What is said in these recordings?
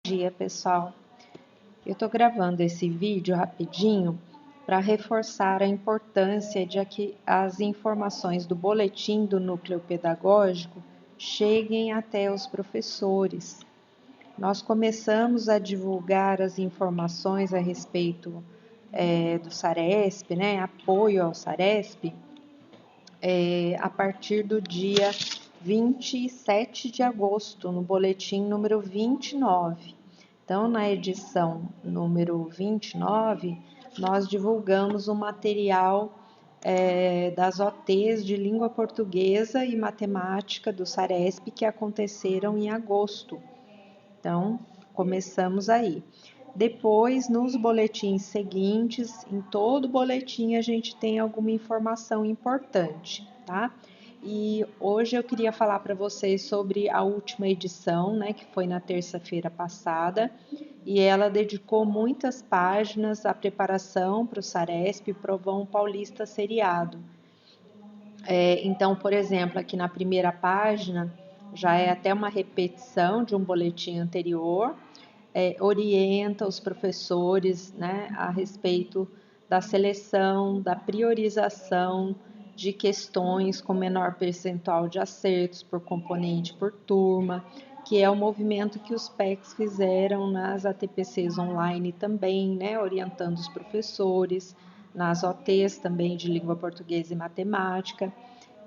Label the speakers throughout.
Speaker 1: Bom dia, pessoal. Eu estou gravando esse vídeo rapidinho para reforçar a importância de que as informações do boletim do núcleo pedagógico cheguem até os professores. Nós começamos a divulgar as informações a respeito do SARESP, né, apoio ao SARESP, a partir do dia 27 de agosto, no boletim número 29. Então, na edição número 29, nós divulgamos o material das OTs de língua portuguesa e matemática do SARESP que aconteceram em agosto. Então, começamos aí. Depois, nos boletins seguintes, em todo boletim a gente tem alguma informação importante, tá? E hoje eu queria falar para vocês sobre a última edição, né, que foi na terça-feira passada, e ela dedicou muitas páginas à preparação para o SARESP Provão Paulista Seriado. Então, por exemplo, aqui na primeira página, já é até uma repetição de um boletim anterior, orienta os professores, né, a respeito da seleção, da priorização de questões com menor percentual de acertos por componente por turma, que é o movimento que os PECs fizeram nas ATPCs online também, né, orientando os professores, nas OTs também de língua portuguesa e matemática.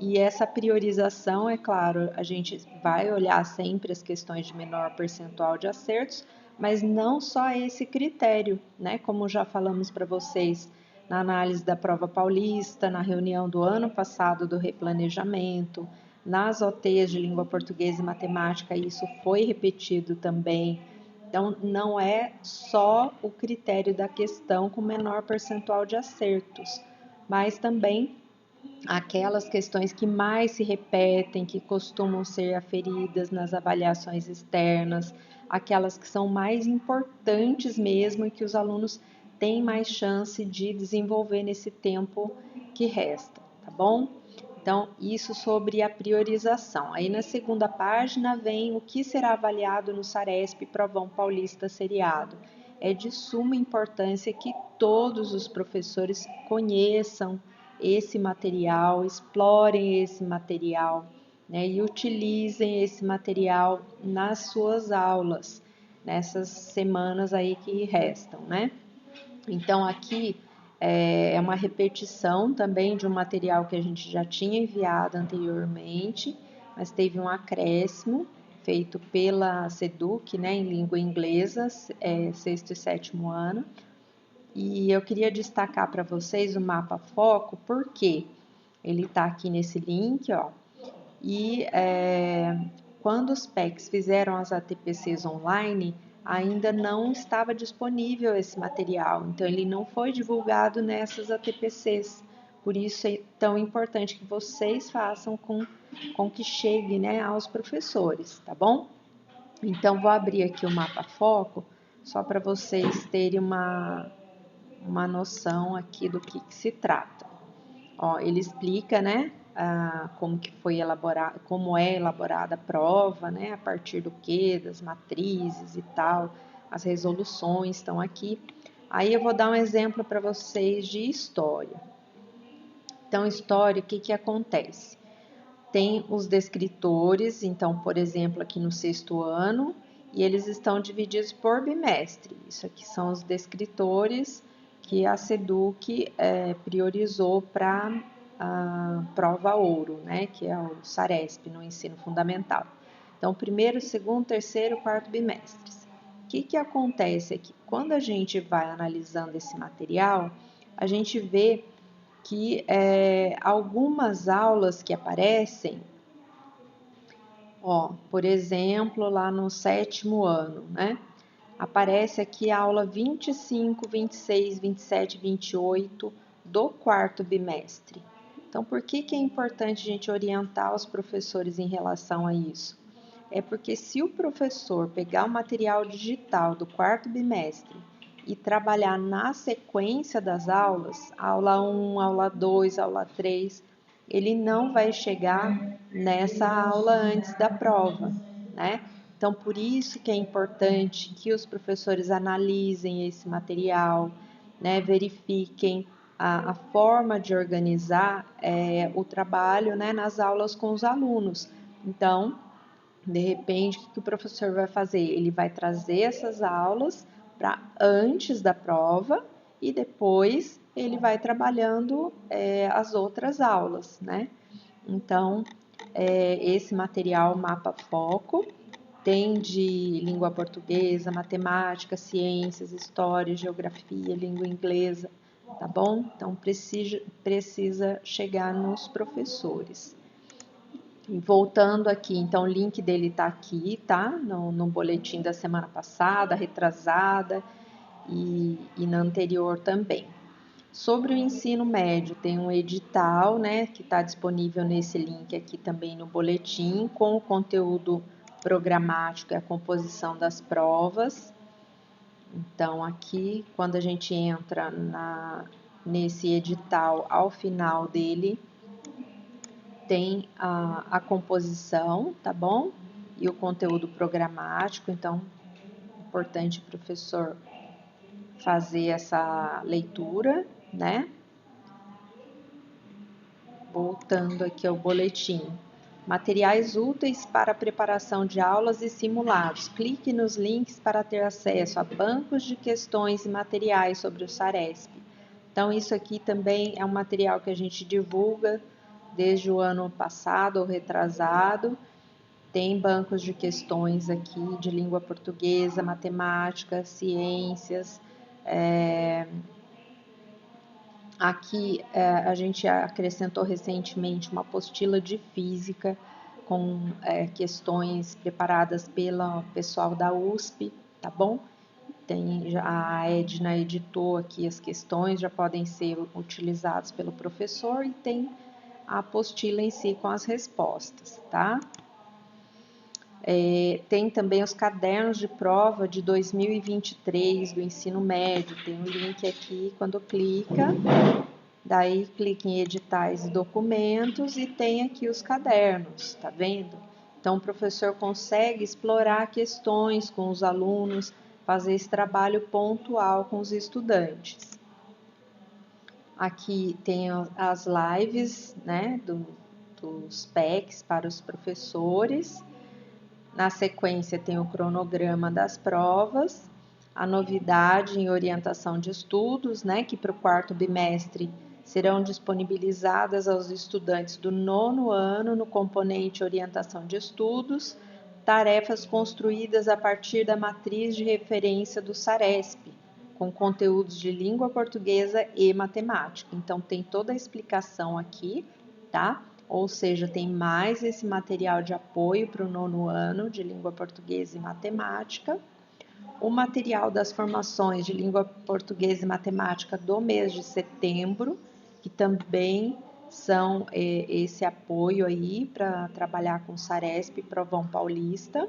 Speaker 1: E essa priorização, é claro, a gente vai olhar sempre as questões de menor percentual de acertos, mas não só esse critério, né? Como já falamos para vocês na análise da prova paulista, na reunião do ano passado do replanejamento, nas OTs de língua portuguesa e matemática, isso foi repetido também. Então, não é só o critério da questão com menor percentual de acertos, mas também aquelas questões que mais se repetem, que costumam ser aferidas nas avaliações externas, aquelas que são mais importantes mesmo e que os alunos têm mais chance de desenvolver nesse tempo que resta, tá bom? Então, isso sobre a priorização. Aí na segunda página vem o que será avaliado no SARESP Provão Paulista Seriado. É de suma importância que todos os professores conheçam esse material, explorem esse material, né, e utilizem esse material nas suas aulas, nessas semanas aí que restam, né? Então, aqui é uma repetição também de um material que a gente já tinha enviado anteriormente, mas teve um acréscimo feito pela SEDUC, né, em língua inglesa, sexto e sétimo ano. E eu queria destacar para vocês o mapa foco, porque ele está aqui nesse link, ó. E quando os PECs fizeram as ATPCs online, ainda não estava disponível esse material, então ele não foi divulgado nessas ATPCs. Por isso é tão importante que vocês façam com que chegue, né, aos professores, tá bom? Então, vou abrir aqui o mapa foco, só para vocês terem uma noção aqui do que se trata. Ó, ele explica, né, como que foi elaborada, como é elaborada a prova, né, a partir do que, das matrizes e tal, as resoluções estão aqui. Aí eu vou dar um exemplo para vocês de história. Então, história, o que que acontece? Tem os descritores, então, por exemplo, aqui no sexto ano, e eles estão divididos por bimestre. Isso aqui são os descritores que a SEDUC priorizou para a prova ouro, né, que é o SARESP no ensino fundamental. Então, primeiro, segundo, terceiro, quarto bimestres. O que que acontece aqui? Quando a gente vai analisando esse material, a gente vê que algumas aulas que aparecem, ó, por exemplo, lá no sétimo ano, né? Aparece aqui a aula 25, 26, 27, 28 do quarto bimestre. Então, por que que é importante a gente orientar os professores em relação a isso? É porque se o professor pegar o material digital do quarto bimestre e trabalhar na sequência das aulas, aula 1, aula 2, aula 3, ele não vai chegar nessa aula antes da prova, né? Então, por isso que é importante que os professores analisem esse material, né, verifiquem a forma de organizar o trabalho, né, nas aulas com os alunos. Então, de repente, o que o professor vai fazer? Ele vai trazer essas aulas para antes da prova e depois ele vai trabalhando as outras aulas, né? Então, esse material Mapa Foco tem de língua portuguesa, matemática, ciências, história, geografia, língua inglesa, tá bom? Então, precisa chegar nos professores. E voltando aqui, então o link dele tá aqui, tá? No boletim da semana passada, retrasada e na anterior também. Sobre o ensino médio, tem um edital, né, que está disponível nesse link aqui também no boletim, com o conteúdo programático e a composição das provas. Então, aqui, quando a gente entra nesse edital, ao final dele, tem a composição, tá bom? E o conteúdo programático, então, é importante o professor fazer essa leitura, né? Voltando aqui ao boletim. Materiais úteis para a preparação de aulas e simulados. Clique nos links para ter acesso a bancos de questões e materiais sobre o SARESP. Então, isso aqui também é um material que a gente divulga desde o ano passado ou retrasado. Tem bancos de questões aqui de língua portuguesa, matemática, ciências. Aqui a gente acrescentou recentemente uma apostila de física com questões preparadas pelo pessoal da USP, tá bom? A Edna editou aqui as questões, já podem ser utilizadas pelo professor e tem a apostila em si com as respostas, tá? Tem também os cadernos de prova de 2023 do ensino médio, tem um link aqui, quando clica, daí clica em editais e documentos e tem aqui os cadernos, tá vendo? Então o professor consegue explorar questões com os alunos, fazer esse trabalho pontual com os estudantes. Aqui tem as lives, né, dos PECs para os professores. Na sequência tem o cronograma das provas, a novidade em orientação de estudos, né, que para o quarto bimestre serão disponibilizadas aos estudantes do 9º ano no componente orientação de estudos, tarefas construídas a partir da matriz de referência do SARESP, com conteúdos de língua portuguesa e matemática. Então tem toda a explicação aqui, tá? Ou seja, tem mais esse material de apoio para o 9º ano de língua portuguesa e matemática. O material das formações de língua portuguesa e matemática do mês de setembro, que também são esse apoio aí para trabalhar com SARESP e Provão Paulista.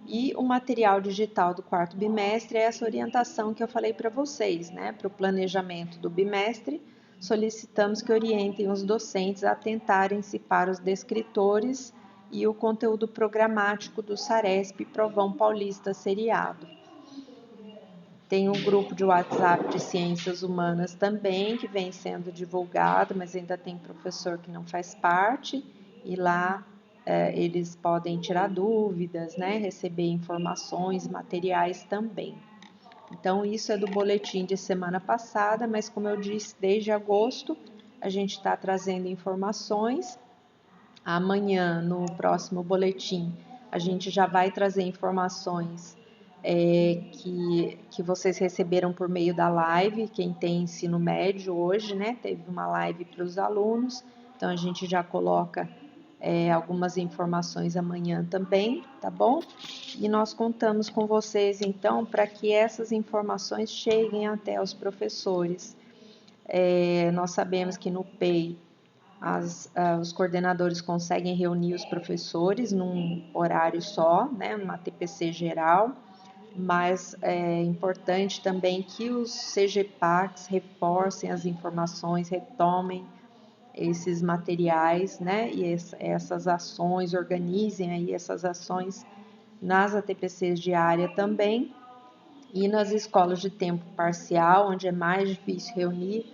Speaker 1: E o material digital do quarto bimestre é essa orientação que eu falei para vocês, né? Para o planejamento do bimestre, solicitamos que orientem os docentes a atentarem-se para os descritores e o conteúdo programático do SARESP Provão Paulista seriado. Tem um grupo de WhatsApp de Ciências Humanas também, que vem sendo divulgado, mas ainda tem professor que não faz parte, e lá eles podem tirar dúvidas, né, receber informações, materiais também. Então, isso é do boletim de semana passada, mas como eu disse, desde agosto a gente está trazendo informações. Amanhã, no próximo boletim, a gente já vai trazer informações que vocês receberam por meio da live, quem tem ensino médio hoje, né? Teve uma live para os alunos, então a gente já coloca algumas informações amanhã também, tá bom? E nós contamos com vocês, então, para que essas informações cheguem até os professores. Nós sabemos que no PEI os coordenadores conseguem reunir os professores num horário só, né, numa TPC geral, mas é importante também que os CGPACs reforcem as informações, retomem esses materiais, né, e essas ações, organizem aí essas ações nas ATPCs de área também, e nas escolas de tempo parcial, onde é mais difícil reunir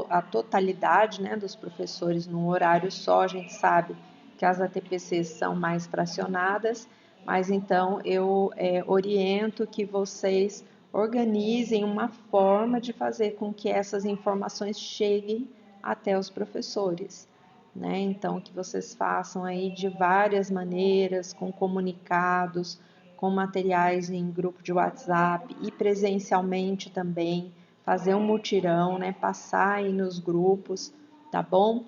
Speaker 1: a totalidade, né, dos professores num horário só. A gente sabe que as ATPCs são mais fracionadas, mas então eu oriento que vocês organizem uma forma de fazer com que essas informações cheguem até os professores, né? Então, que vocês façam aí de várias maneiras, com comunicados, com materiais em grupo de WhatsApp e presencialmente também, fazer um mutirão, né? Passar aí nos grupos, tá bom?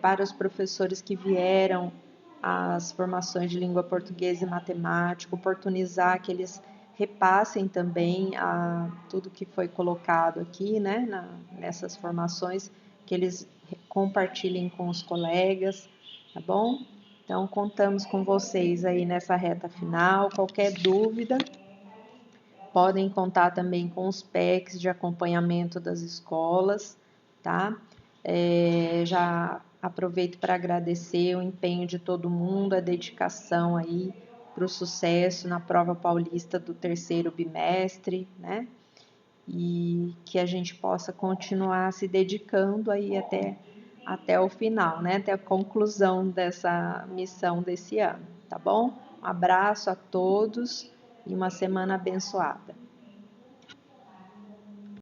Speaker 1: Para os professores que vieram às formações de língua portuguesa e matemática, oportunizar que eles repassem também tudo que foi colocado aqui, né? Nessas formações, que eles compartilhem com os colegas, tá bom? Então, contamos com vocês aí nessa reta final. Qualquer dúvida, podem contar também com os PECs de acompanhamento das escolas, tá? Já aproveito para agradecer o empenho de todo mundo, a dedicação aí para o sucesso na prova paulista do terceiro bimestre, né? E que a gente possa continuar se dedicando aí até o final, né? Até a conclusão dessa missão desse ano, tá bom? Um abraço a todos e uma semana abençoada.